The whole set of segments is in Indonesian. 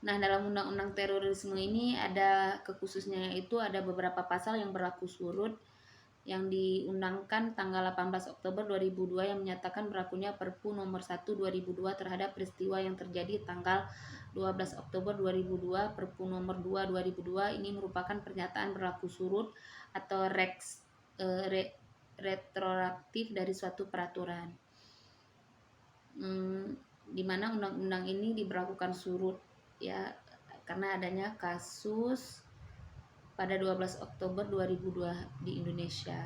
Nah, dalam undang-undang terorisme ini ada kekhususnya, yaitu ada beberapa pasal yang berlaku surut yang diundangkan tanggal 18 Oktober 2002 yang menyatakan berlakunya Perpu nomor 1 2002 terhadap peristiwa yang terjadi tanggal 12 Oktober 2002. Perpu nomor 2 2002 ini merupakan pernyataan berlaku surut atau retroaktif dari suatu peraturan. Di mana undang-undang ini diberlakukan surut ya karena adanya kasus pada 12 Oktober 2002 di Indonesia.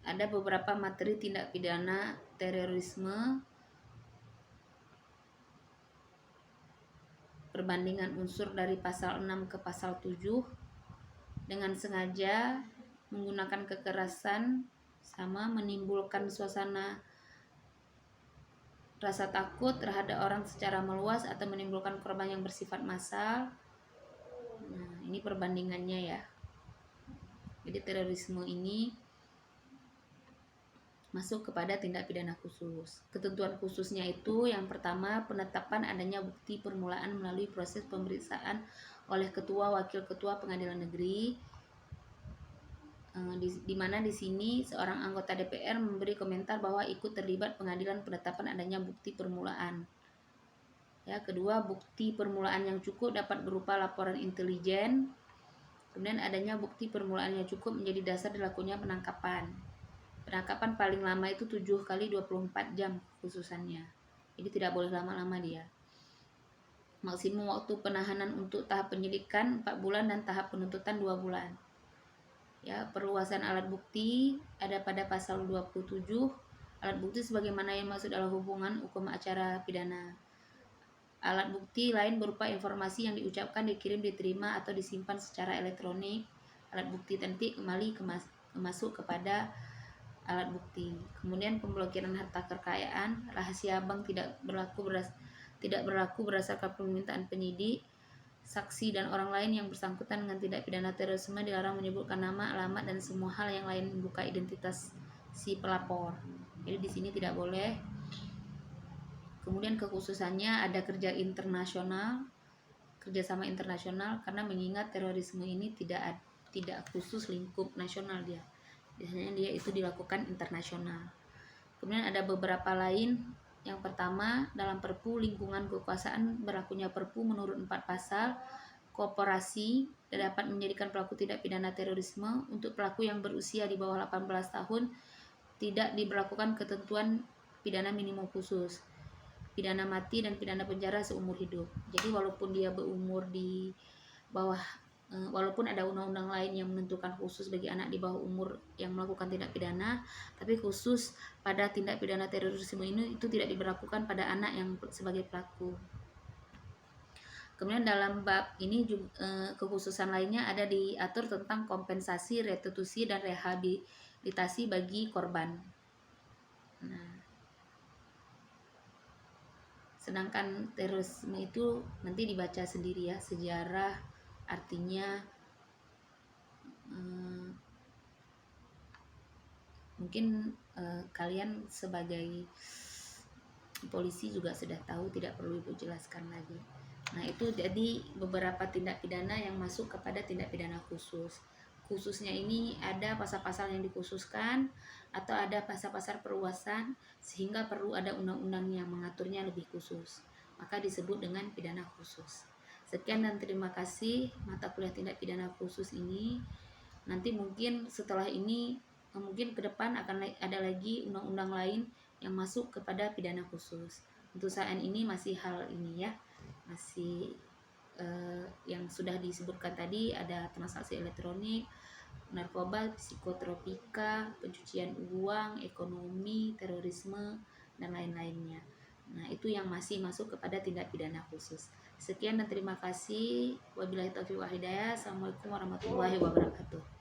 Ada beberapa materi tindak pidana terorisme, perbandingan unsur dari pasal 6 ke pasal 7, dengan sengaja menggunakan kekerasan sama menimbulkan suasana rasa takut terhadap orang secara meluas atau menimbulkan korban yang bersifat massal. Nah, ini perbandingannya ya. Jadi terorisme ini masuk kepada tindak pidana khusus. Ketentuan khususnya itu yang pertama, penetapan adanya bukti permulaan melalui proses pemeriksaan oleh ketua wakil ketua pengadilan negeri, di mana di sini seorang anggota DPR memberi komentar bahwa ikut terlibat pengadilan penetapan adanya bukti permulaan. Ya, kedua, bukti permulaan yang cukup dapat berupa laporan intelijen. Kemudian adanya bukti permulaan yang cukup menjadi dasar dilakukannya penangkapan. Penangkapan paling lama itu 7 kali 24 jam khususannya. Jadi tidak boleh lama-lama dia. Maksimum waktu penahanan untuk tahap penyidikan 4 bulan dan tahap penuntutan 2 bulan. Ya, perluasan alat bukti ada pada pasal 27. Alat bukti sebagaimana yang masuk dalam hubungan hukum acara pidana. Alat bukti lain berupa informasi yang diucapkan, dikirim, diterima, atau disimpan secara elektronik. Alat bukti nanti kembali masuk kepada alat bukti. Kemudian pemblokiran harta kekayaan, rahasia bank tidak berlaku berdasarkan permintaan penyidik. Saksi dan orang lain yang bersangkutan dengan tindak pidana terorisme dilarang menyebutkan nama, alamat, dan semua hal yang lain membuka identitas si pelapor. Jadi di sini tidak boleh. Kemudian kekhususannya ada kerjasama internasional, karena mengingat terorisme ini tidak khusus lingkup nasional dia. Biasanya dia itu dilakukan internasional. Kemudian ada beberapa lain. Yang pertama, dalam Perpu lingkungan kekuasaan berlakunya Perpu menurut 4 pasal. Kooperasi dapat menjadikan pelaku tindak pidana terorisme. Untuk pelaku yang berusia di bawah 18 tahun tidak diberlakukan ketentuan pidana minimum khusus, pidana mati dan pidana penjara seumur hidup. Jadi walaupun dia berumur di bawah, walaupun ada undang-undang lain yang menentukan khusus bagi anak di bawah umur yang melakukan tindak pidana, tapi khusus pada tindak pidana terorisme ini itu tidak diberlakukan pada anak yang sebagai pelaku. Kemudian dalam bab ini juga kekhususan lainnya ada diatur tentang kompensasi, restitusi, dan rehabilitasi bagi korban. Nah, sedangkan terorisme itu nanti dibaca sendiri ya, sejarah, artinya mungkin kalian sebagai polisi juga sudah tahu, tidak perlu Ibu jelaskan lagi. Nah, itu jadi beberapa tindak pidana yang masuk kepada tindak pidana khusus. Khususnya ini ada pasal-pasal yang dikhususkan atau ada pasal-pasal perluasan sehingga perlu ada undang-undang yang mengaturnya lebih khusus. Maka disebut dengan pidana khusus. Sekian dan terima kasih mata kuliah tindak pidana khusus ini. Nanti mungkin setelah ini mungkin ke depan akan ada lagi undang-undang lain yang masuk kepada pidana khusus. Untuk saat ini masih hal ini ya, masih yang sudah disebutkan tadi, ada transaksi elektronik, narkoba, psikotropika, pencucian uang, ekonomi, terorisme, dan lain-lainnya. Nah, itu yang masih masuk kepada tindak pidana khusus. Sekian dan terima kasih. Wabillahi taufiq wal hidayah. Assalamualaikum warahmatullahi wabarakatuh.